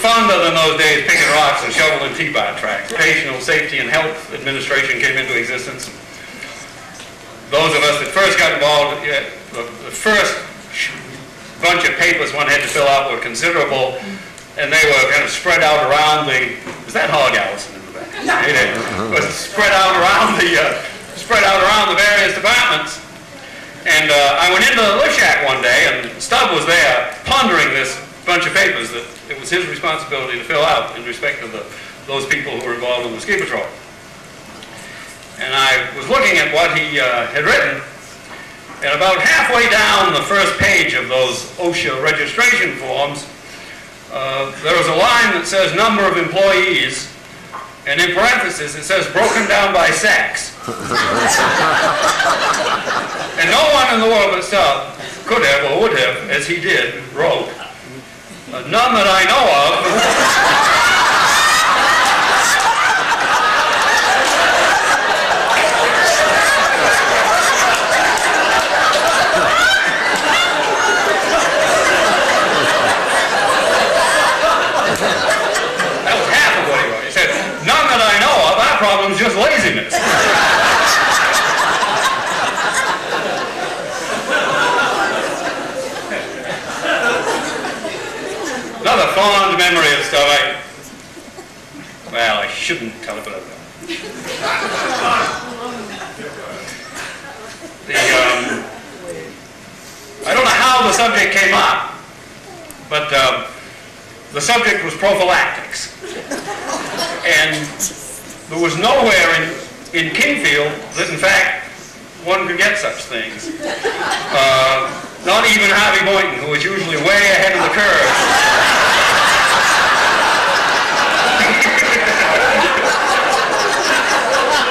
fun in those days picking rocks and shoveling T-bar tracks. Occupational Safety and Health Administration came into existence. Those of us that first got involved, the first bunch of papers one had to fill out were considerable, and they were kind of spread out around the, is that Hog Allison in the back? No. It was spread out around the various departments. And I went into the lift shack one day, and Stubb was there pondering this bunch of papers that it was his responsibility to fill out in respect to those people who were involved in the ski patrol. And I was looking at what he had written, and about halfway down the first page of those OSHA registration forms, there was a line that says number of employees, and in parentheses it says broken down by sex. And no one in the world but Stubb could have or would have, as he did, wrote, none that I know of. That was half of what he wrote. He said, none that I know of, our problem's just laziness. Another fond memory of stuff, well, I shouldn't tell it, but I will. I don't know how the subject came up, but the subject was prophylactics. And there was nowhere in Kingfield that, in fact, one could get such things. Not even Harvey Boynton, who was usually way ahead of the curve.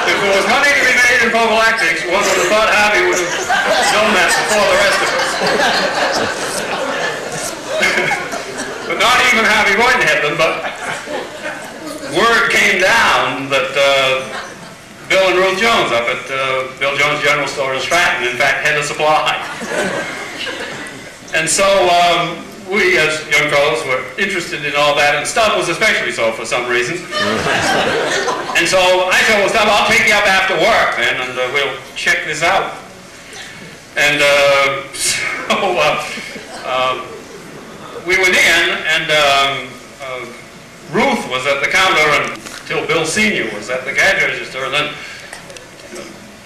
If there was money to be made in prophylactics, one would have thought Harvey would have done that before the rest of us. But not even Harvey Boynton had them, but word came down that Bill and Ruth Jones up at Bill Jones General Store in Stratton, in fact, had a supply. And so we, as young fellows, were interested in all that, and Stubb was especially so for some reason. And so I said, well, Stubb, I'll take you up after work, man, and we'll check this out. And we went in, and Ruth was at the counter until Bill Sr. was at the cash register, and then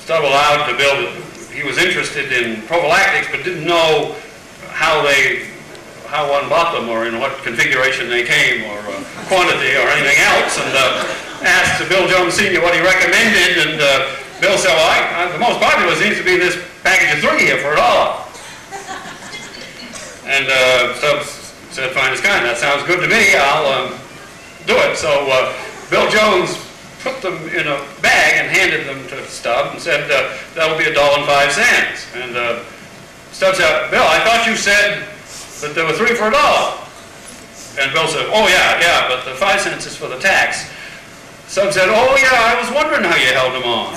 Stubb allowed to Bill, he was interested in prophylactics, but didn't know how one bought them, or in what configuration they came, or quantity, or anything else, and asked Bill Jones Sr. what he recommended, and Bill said, well, the most popular seems to be this package of 3 here for $1. And Stubb said, fine as kind, that sounds good to me, I'll do it. So Bill Jones put them in a bag and handed them to Stubb and said, that'll be $1.05. And Stubb said, Bill, I thought you said that there were 3 for $1. And Bill said, oh yeah, but the 5 cents is for the tax. Stubb said, oh yeah, I was wondering how you held them on.